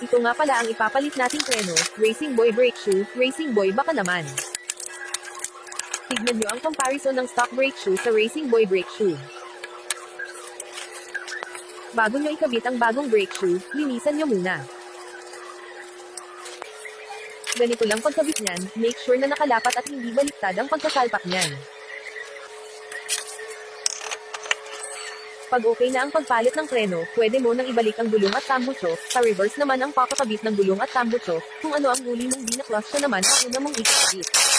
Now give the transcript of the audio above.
Ito nga pala ang ipapalit nating preno, Racing Boy brake shoe, Racing Boy baka naman. Tignan nyo ang comparison ng stock brake shoe sa Racing Boy brake shoe. Bago nyo ikabit ang bagong brake shoe, linisan nyo muna. Ganito lang pagkabit niyan, make sure na nakalapat at hindi baliktad ang pagkasalpak niyan. Pag okay na ang pagpalit ng preno, pwede mo nang ibalik ang gulong at tambucho, sa reverse naman ang pakakabit ng gulong at tambucho, kung ano ang huli mong di na-clutch naman ang una mong ikakabit.